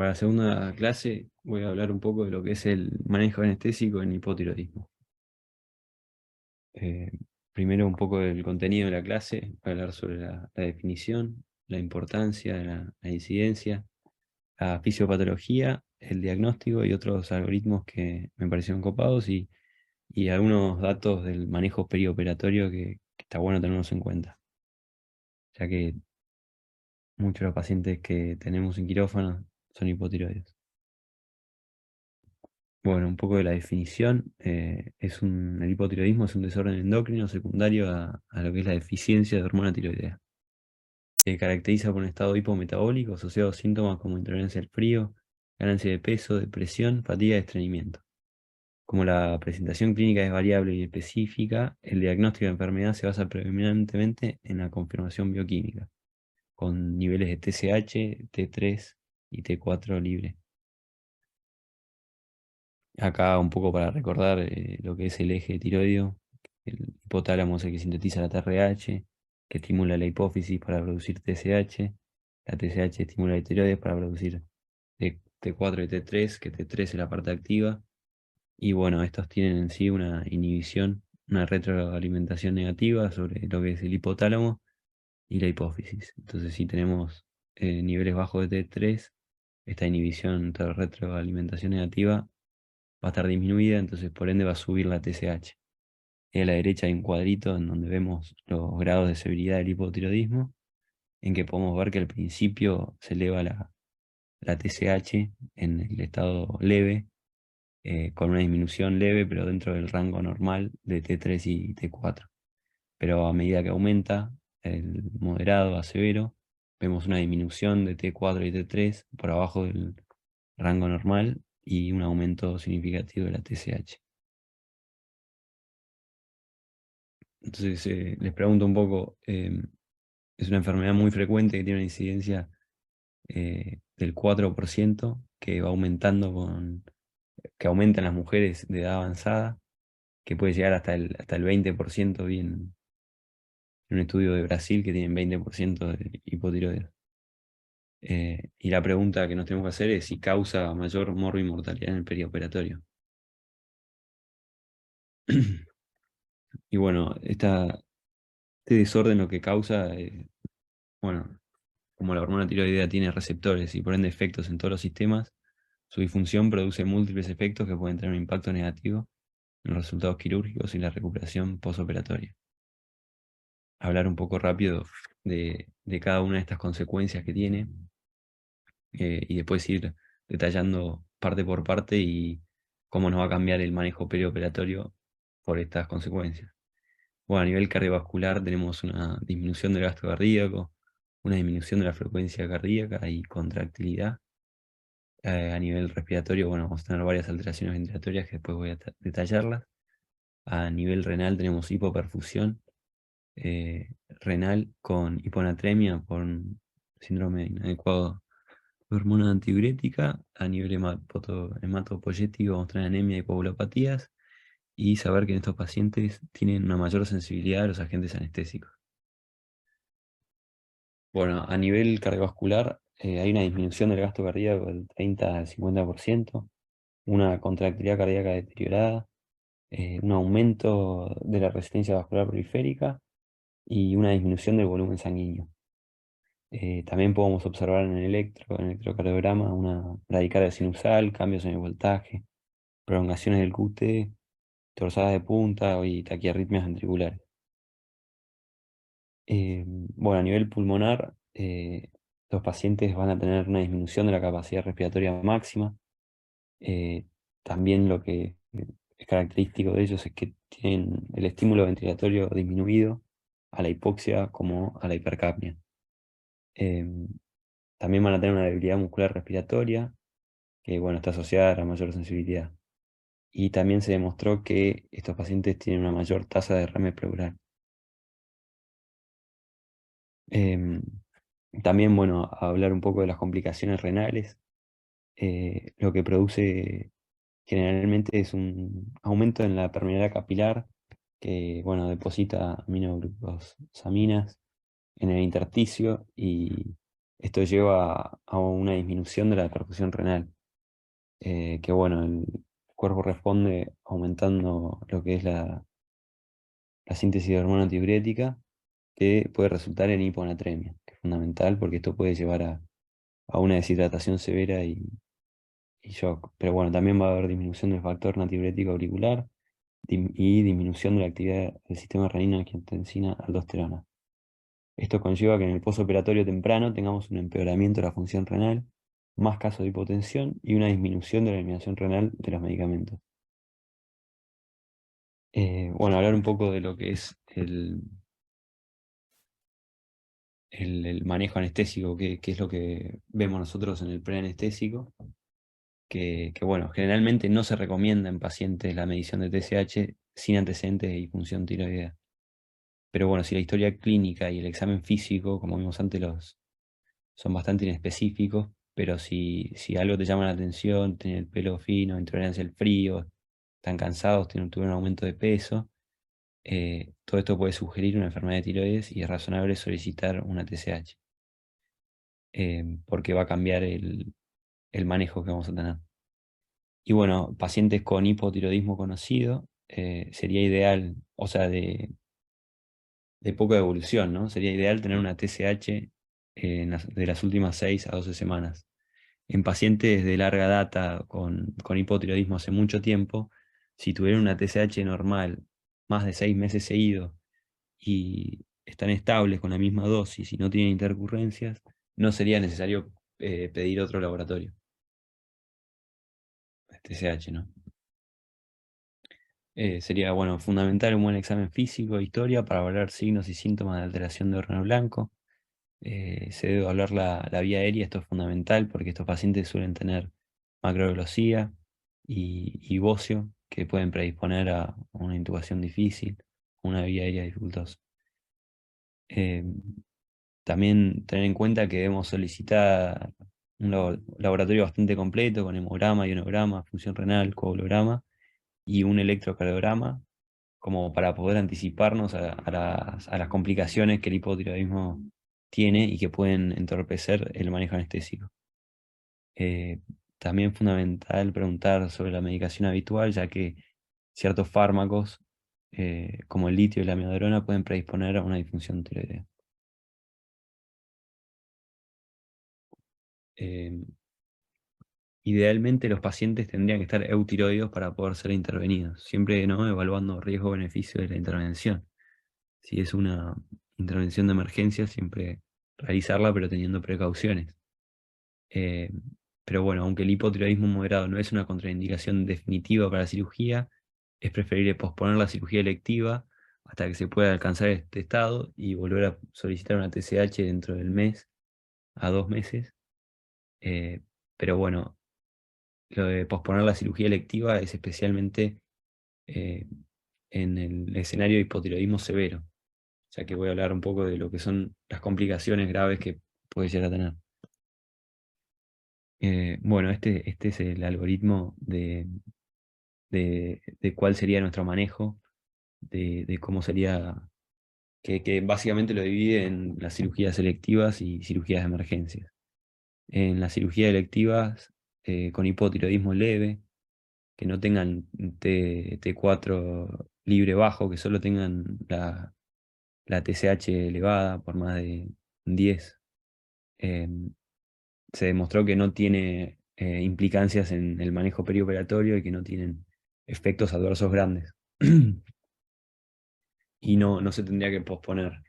Para la segunda clase voy a hablar un poco de lo que es el manejo anestésico en hipotiroidismo. Eh, Primero un poco del contenido de la clase, voy a hablar sobre la definición, la importancia, la incidencia, la fisiopatología, el diagnóstico y otros algoritmos que me parecieron copados y algunos datos del manejo perioperatorio que está bueno tenerlos en cuenta, ya que muchos de los pacientes que tenemos en quirófano son hipotiroides. Bueno, un poco de la definición. El hipotiroidismo es un desorden endocrino secundario a lo que es la deficiencia de hormona tiroidea. Se caracteriza por un estado hipometabólico asociado a síntomas como intolerancia al frío, ganancia de peso, depresión, fatiga y estreñimiento. Como la presentación clínica es variable y específica, el diagnóstico de enfermedad se basa predominantemente en la confirmación bioquímica, con niveles de TSH, T3 y T4 libre. Acá un poco para recordar lo que es el eje tiroideo. El hipotálamo es el que sintetiza la TRH, que estimula la hipófisis para producir TSH. La TSH estimula la tiroides para producir T4 y T3, que T3 es la parte activa. Y bueno, estos tienen en sí una inhibición, una retroalimentación negativa sobre lo que es el hipotálamo y la hipófisis. Entonces, si tenemos niveles bajos de T3, esta inhibición, esta retroalimentación negativa va a estar disminuida, entonces por ende va a subir la TSH. Y a la derecha hay un cuadrito en donde vemos los grados de severidad del hipotiroidismo, en que podemos ver que al principio se eleva la TSH en el estado leve, con una disminución leve, pero dentro del rango normal de T3 y T4. Pero a medida que aumenta el moderado a severo, vemos una disminución de T4 y T3 por abajo del rango normal y un aumento significativo de la TSH. Entonces, les pregunto un poco, es una enfermedad muy frecuente que tiene una incidencia del 4%, que va aumentando que aumenta en las mujeres de edad avanzada, que puede llegar hasta el 20%, vi en un estudio de Brasil que tienen 20% de hipotiroides. Y la pregunta que nos tenemos que hacer es si causa mayor mortalidad en el perioperatorio. Y bueno, este desorden lo que causa, bueno, como la hormona tiroidea tiene receptores y por ende efectos en todos los sistemas, su disfunción produce múltiples efectos que pueden tener un impacto negativo en los resultados quirúrgicos y la recuperación postoperatoria. Hablar un poco rápido de cada una de estas consecuencias que tiene, y después ir detallando parte por parte y cómo nos va a cambiar el manejo perioperatorio por estas consecuencias. Bueno, a nivel cardiovascular tenemos una disminución del gasto cardíaco, una disminución de la frecuencia cardíaca y contractilidad. A nivel respiratorio, bueno, vamos a tener varias alteraciones ventilatorias que después voy a detallarlas. A nivel renal tenemos hipoperfusión renal con hiponatremia por un síndrome inadecuado de hormona antidiurética. A nivel hematopoyético vamos a tener anemia y coagulopatías. Y saber que en estos pacientes tienen una mayor sensibilidad a los agentes anestésicos. Bueno, a nivel cardiovascular hay una disminución del gasto cardíaco del 30 al 50%, una contractilidad cardíaca deteriorada, un aumento de la resistencia vascular periférica y una disminución del volumen sanguíneo. También podemos observar en el electrocardiograma una bradicardia sinusal, cambios en el voltaje, prolongaciones del QT, torsadas de punta y taquiarritmias ventriculares. Bueno, a nivel pulmonar, los pacientes van a tener una disminución de la capacidad respiratoria máxima. También lo que es característico de ellos es que tienen el estímulo ventilatorio disminuido a la hipoxia como a la hipercapnia. Em, También van a tener una debilidad muscular respiratoria, que bueno, está asociada a la mayor sensibilidad. Y también se demostró que estos pacientes tienen una mayor tasa de derrame pleural. Em, También, bueno, a hablar un poco de las complicaciones renales. Lo que produce generalmente es un aumento en la permeabilidad capilar que, bueno, deposita aminoglucosaminas en el intersticio y Esto lleva a una disminución de la perfusión renal, que bueno, el cuerpo responde aumentando lo que es la síntesis de hormona antidiurética, que puede resultar en hiponatremia, que es fundamental porque esto puede llevar a una deshidratación severa y shock. Pero bueno, también va a haber disminución del factor natriurético auricular y disminución de la actividad del sistema renina-angiotensina-aldosterona. Esto conlleva que en el postoperatorio temprano tengamos un empeoramiento de la función renal, más casos de hipotensión y una disminución de la eliminación renal de los medicamentos. Bueno, hablar un poco de lo que es el manejo anestésico, que es lo que vemos nosotros en el preanestésico, que bueno, generalmente no se recomienda en pacientes la medición de TSH sin antecedentes de disfunción tiroidea. Pero bueno, si la historia clínica y el examen físico, como vimos antes, son bastante inespecíficos, pero si algo te llama la atención, tienen el pelo fino, intolerancia al frío, están cansados, tuvieron un aumento de peso, todo esto puede sugerir una enfermedad de tiroides y es razonable solicitar una TSH, porque va a cambiar el manejo que vamos a tener. Y bueno, pacientes con hipotiroidismo conocido, sería ideal, o sea, de poca evolución, ¿no? Sería ideal tener una TSH de las últimas 6 a 12 semanas. En pacientes de larga data con hipotiroidismo hace mucho tiempo, si tuvieran una TSH normal más de 6 meses seguidos y están estables con la misma dosis y no tienen intercurrencias, no sería necesario pedir otro laboratorio, TSH, ¿no? Sería, bueno, fundamental un buen examen físico e historia para evaluar signos y síntomas de alteración de órgano blanco. Se debe evaluar la vía aérea, esto es fundamental porque estos pacientes suelen tener macroglosía y bocio que pueden predisponer a una intubación difícil, una vía aérea dificultosa. Eh, También tener en cuenta que debemos solicitar un laboratorio bastante completo con hemograma, ionograma, función renal, coagulograma y un electrocardiograma como para poder anticiparnos a las complicaciones que el hipotiroidismo tiene y que pueden entorpecer el manejo anestésico. Eh, También es fundamental preguntar sobre la medicación habitual, ya que ciertos fármacos, como el litio y la amiodarona, pueden predisponer a una disfunción tiroidea. Eh, Idealmente los pacientes tendrían que estar eutiroides para poder ser intervenidos, siempre, ¿no?, evaluando riesgo-beneficio de la intervención. Si es una intervención de emergencia, siempre realizarla, pero teniendo precauciones. Eh, pero bueno, aunque el hipotiroidismo moderado no es una contraindicación definitiva para la cirugía, es preferible posponer la cirugía electiva hasta que se pueda alcanzar este estado y volver a solicitar una TSH dentro del mes a 2 meses. Eh, pero bueno, lo de posponer la cirugía electiva es especialmente eh, en el escenario de hipotiroidismo severo, ya que voy a hablar un poco de lo que son las complicaciones graves que puede llegar a tener. Bueno, este es el algoritmo de cuál sería nuestro manejo, de cómo sería, que básicamente lo divide en las cirugías selectivas y cirugías de emergencia. En las cirugías electivas, con hipotiroidismo leve, que no tengan T4 libre bajo, que solo tengan la TSH elevada por más de 10. eh, Se demostró que no tiene implicancias en el manejo perioperatorio y que no tienen efectos adversos grandes. Y no se tendría que posponer.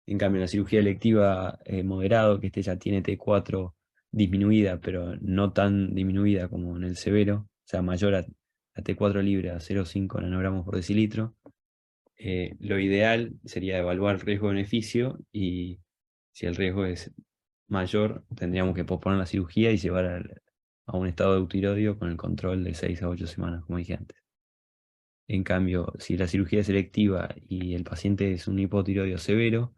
En cambio, la cirugía electiva moderado, que este ya tiene T4 disminuida, pero no tan disminuida como en el severo, o sea, mayor a T4 libre a 0,5 nanogramos por decilitro, lo ideal sería evaluar el riesgo-beneficio y si el riesgo es mayor, tendríamos que posponer la cirugía y llevar a un estado de eutirodio con el control de 6 a 8 semanas, como dije antes. En cambio, si la cirugía es selectiva y el paciente es un hipotiroideo severo,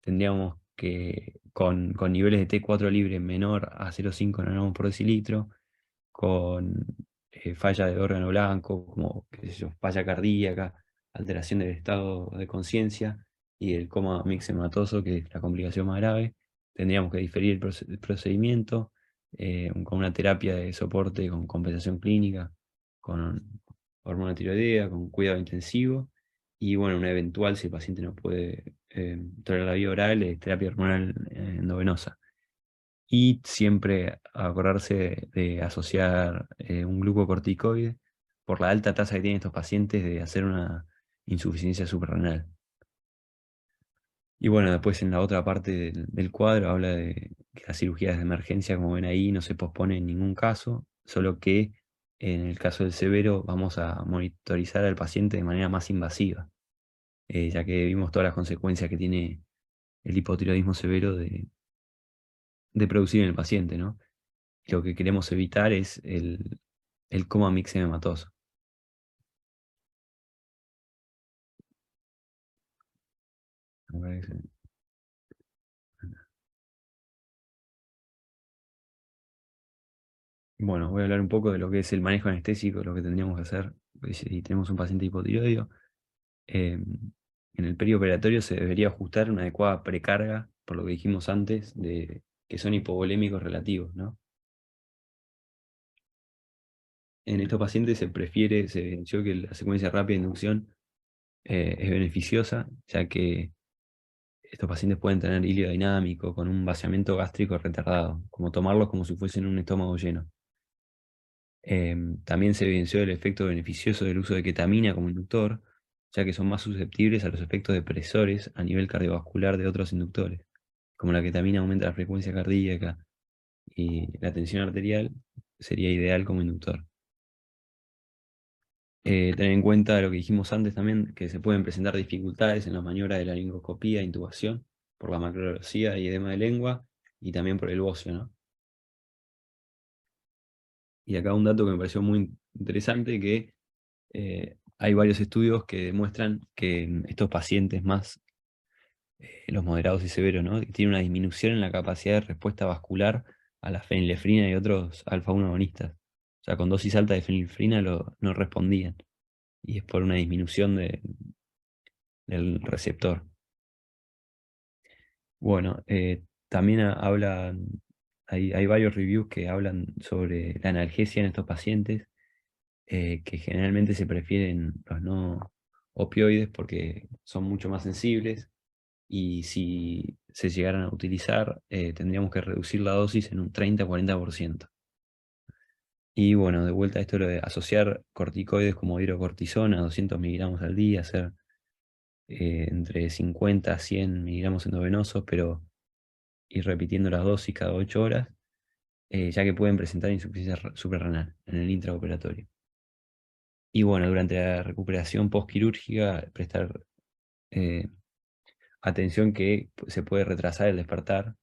tendríamos que, con niveles de T4 libre menor a 0,5 nanogramos por decilitro, con falla de órgano blanco, como qué sé yo, falla cardíaca, alteración del estado de conciencia y el coma mixematoso, que es la complicación más grave, tendríamos que diferir el procedimiento con una terapia de soporte con compensación clínica, con hormona tiroidea, con cuidado intensivo y bueno, una eventual, si el paciente no puede tolerar la vía oral, terapia hormonal endovenosa. Y siempre acordarse de asociar un glucocorticoide por la alta tasa que tienen estos pacientes de hacer una insuficiencia suprarrenal. Y bueno, después en la otra parte del cuadro habla de que las cirugías de emergencia, como ven ahí, no se pospone en ningún caso, solo que en el caso del severo vamos a monitorizar al paciente de manera más invasiva, ya que vimos todas las consecuencias que tiene el hipotiroidismo severo de producir en el paciente, ¿no? Y lo que queremos evitar es el coma mixematoso. Bueno, voy a hablar un poco de lo que es el manejo anestésico, lo que tendríamos que hacer si tenemos un paciente hipotiroideo. En el perioperatorio se debería ajustar una adecuada precarga, por lo que dijimos antes, de que son hipovolémicos relativos, ¿no? En estos pacientes se evidenció que la secuencia rápida de inducción es beneficiosa, ya que estos pacientes pueden tener hilo dinámico con un vaciamiento gástrico retardado, como tomarlos como si fuesen un estómago lleno. También se evidenció el efecto beneficioso del uso de ketamina como inductor, ya que son más susceptibles a los efectos depresores a nivel cardiovascular de otros inductores. Como la ketamina aumenta la frecuencia cardíaca y la tensión arterial, sería ideal como inductor. Tener en cuenta lo que dijimos antes también, que se pueden presentar dificultades en la maniobra de la laringoscopía e intubación por la macroglosía y edema de lengua y también por el bocio, ¿no? Y acá un dato que me pareció muy interesante, que hay varios estudios que demuestran que estos pacientes más, los moderados y severos, ¿no? Tienen una disminución en la capacidad de respuesta vascular a la fenilefrina y otros alfa-1 agonistas. O sea, con dosis alta de fenilefrina no respondían. Y es por una disminución del receptor. Bueno, también hay varios reviews que hablan sobre la analgesia en estos pacientes, que generalmente se prefieren los no opioides porque son mucho más sensibles y si se llegaran a utilizar, tendríamos que reducir la dosis en un 30-40%. Y bueno, de vuelta a esto lo de asociar corticoides como hidrocortisona, 200 miligramos al día, hacer entre 50 a 100 miligramos endovenosos, pero ir repitiendo las dosis cada 8 horas, ya que pueden presentar insuficiencia suprarrenal en el intraoperatorio. Y bueno, durante la recuperación postquirúrgica, prestar eh, atención que se puede retrasar el despertar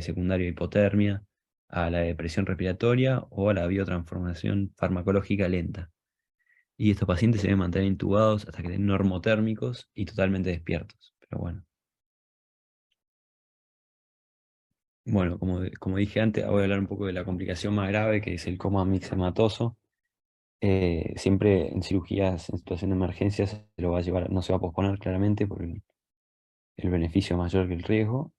secundario a hipotermia, a la depresión respiratoria o a la biotransformación farmacológica lenta. Y estos pacientes se deben mantener intubados hasta que estén normotérmicos y totalmente despiertos. Pero bueno. Bueno, como dije antes, voy a hablar un poco de la complicación más grave, que es el coma mixematoso. Siempre en cirugías, en situación de emergencia, se lo va a llevar, no se va a posponer claramente por el beneficio mayor que el riesgo,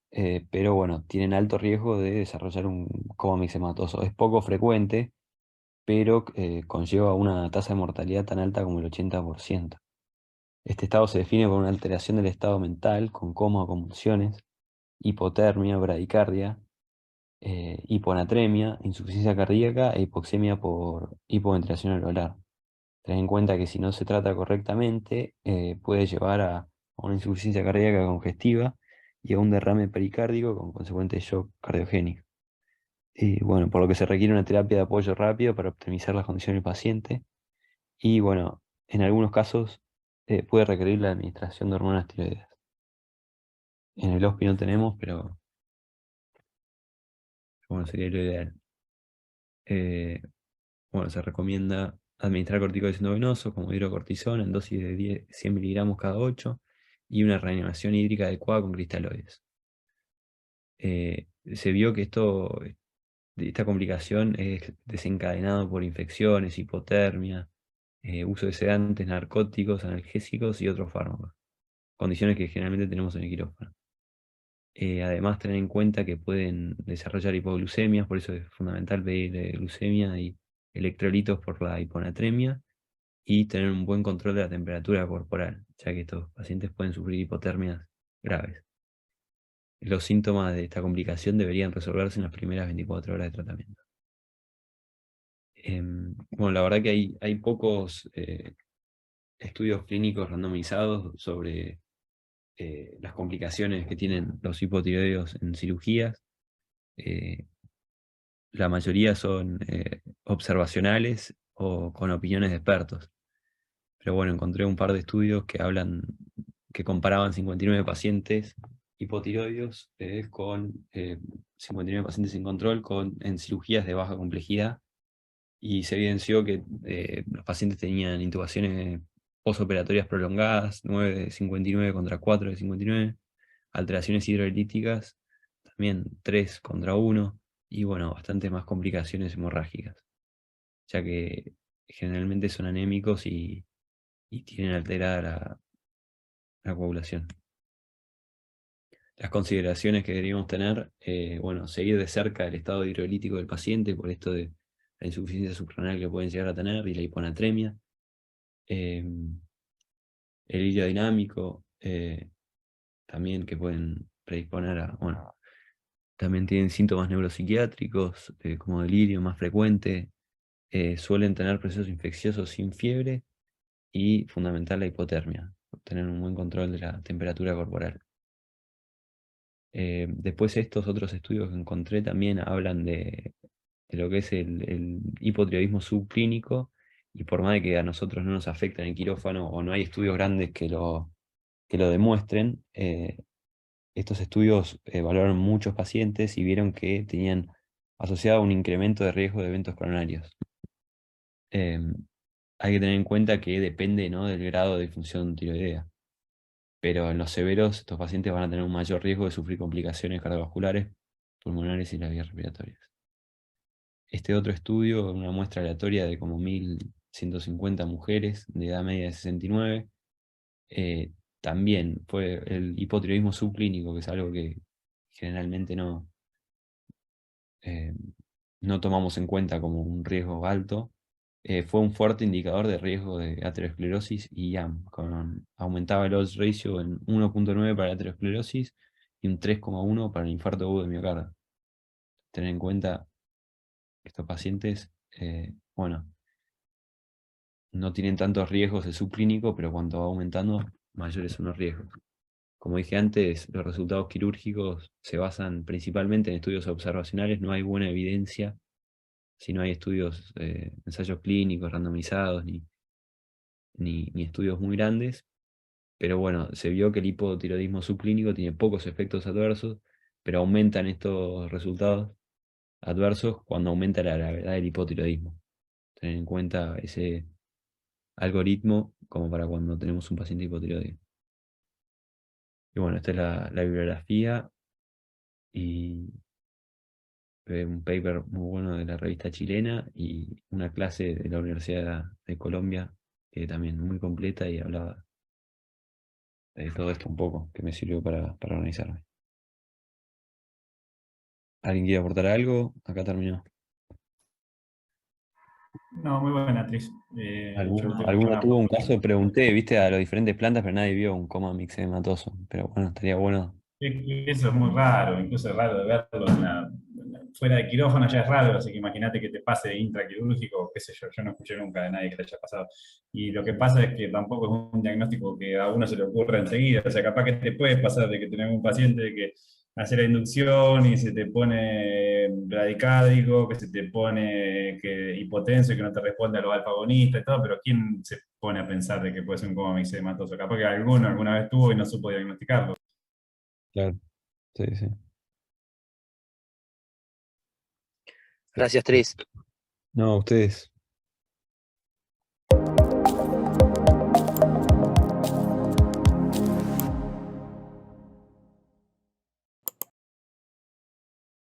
pero bueno, tienen alto riesgo de desarrollar un coma mixematoso. Es poco frecuente, pero conlleva una tasa de mortalidad tan alta como el 80%. Este estado se define por una alteración del estado mental, con coma o convulsiones, hipotermia, bradicardia, hiponatremia, insuficiencia cardíaca e hipoxemia por hipoventilación alveolar. Ten en cuenta que si no se trata correctamente, puede llevar a una insuficiencia cardíaca congestiva y a un derrame pericárdico con consecuente shock cardiogénico. Y bueno, por lo que se requiere una terapia de apoyo rápido para optimizar las condiciones del paciente. Y bueno, en algunos casos puede requerir la administración de hormonas tiroideas. En el hospital no tenemos, pero bueno, sería lo ideal. Eh, bueno, se recomienda administrar corticoides endovenosos como hidrocortisona en dosis de 100 miligramos cada 8 y una reanimación hídrica adecuada con cristaloides. Se vio que esta complicación es desencadenada por infecciones, hipotermia, uso de sedantes, narcóticos, analgésicos y otros fármacos, condiciones que generalmente tenemos en el quirófano. Además, tener en cuenta que pueden desarrollar hipoglucemias, por eso es fundamental pedir glucemia y electrolitos por la hiponatremia, y tener un buen control de la temperatura corporal, ya que estos pacientes pueden sufrir hipotermias graves. Los síntomas de esta complicación deberían resolverse en las primeras 24 horas de tratamiento. Bueno, la verdad que hay pocos estudios clínicos randomizados sobre las complicaciones que tienen los hipotiroideos en cirugías. Eh, la mayoría son observacionales o con opiniones de expertos. Pero bueno, encontré un par de estudios que comparaban 59 pacientes hipotiroideos con 59 pacientes sin control en cirugías de baja complejidad, y se evidenció que los pacientes tenían intubaciones posoperatorias prolongadas, 9 de 59 contra 4 de 59, alteraciones hidrolíticas, también 3 contra 1, y bueno, bastantes más complicaciones hemorrágicas, ya que generalmente son anémicos y tienen alterada la coagulación. Las consideraciones que deberíamos tener, bueno, seguir de cerca el estado hidrolítico del paciente por esto de la insuficiencia suprarrenal que pueden llegar a tener y la hiponatremia. Eh, el hilo dinámico, también que pueden predisponer a, bueno, también tienen síntomas neuropsiquiátricos, como delirio más frecuente, suelen tener procesos infecciosos sin fiebre y fundamental la hipotermia, tener un buen control de la temperatura corporal. Después estos otros estudios que encontré también hablan de lo que es el hipotiroidismo subclínico, y por más de que a nosotros no nos afecta en el quirófano o no hay estudios grandes que lo demuestren, estos estudios evaluaron muchos pacientes y vieron que tenían asociado un incremento de riesgo de eventos coronarios. Em, Hay que tener en cuenta que depende, ¿no?, del grado de disfunción tiroidea, pero en los severos estos pacientes van a tener un mayor riesgo de sufrir complicaciones cardiovasculares, pulmonares y las vías respiratorias. Este otro estudio, una muestra aleatoria de como 1.150 mujeres de edad media de 69, también fue el hipotiroidismo subclínico, que es algo que generalmente eh, no tomamos en cuenta como un riesgo alto. Fue un fuerte indicador de riesgo de aterosclerosis y IAM, aumentaba el odds ratio en 1,9 para la aterosclerosis y un 3,1 para el infarto agudo de miocardio. Tener en cuenta que estos pacientes, bueno, no tienen tantos riesgos de subclínico, pero cuanto va aumentando, mayores son los riesgos. Como dije antes, los resultados quirúrgicos se basan principalmente en estudios observacionales, no hay buena evidencia si no hay estudios, ensayos clínicos randomizados, ni estudios muy grandes. Pero bueno, se vio que el hipotiroidismo subclínico tiene pocos efectos adversos, pero aumentan estos resultados adversos cuando aumenta la gravedad del hipotiroidismo. Tener en cuenta ese algoritmo como para cuando tenemos un paciente hipotiroideo. Y bueno, esta es la bibliografía y un paper muy bueno de la revista chilena y una clase de la Universidad de Colombia, que también muy completa y hablaba de todo esto un poco, que me sirvió para organizarme. ¿Alguien quiere aportar algo? Acá terminó. No, muy buena actriz. Yo ¿Alguno, tengo alguno una tuvo un pregunta. caso? Pregunté, viste, a las diferentes plantas, pero nadie vio un coma mixedematoso. Pero bueno, estaría bueno. Eso es muy raro, incluso es raro de verlo fuera de quirófano, ya es raro, así que imagínate que te pase intraquirúrgico, qué sé yo, yo no escuché nunca de nadie que le haya pasado. Y lo que pasa es que tampoco es un diagnóstico que a uno se le ocurra enseguida, o sea, capaz que te puede pasar de que tenés un paciente que hace la inducción y se te pone bradicárdico, que se te pone que hipotenso y que no te responde a los alfa-agonistas y todo, pero ¿quién se pone a pensar de que puede ser un coma mixedematoso? Capaz que alguno alguna vez tuvo y no supo diagnosticarlo. Claro, sí, sí. Gracias, Tris. No, ustedes.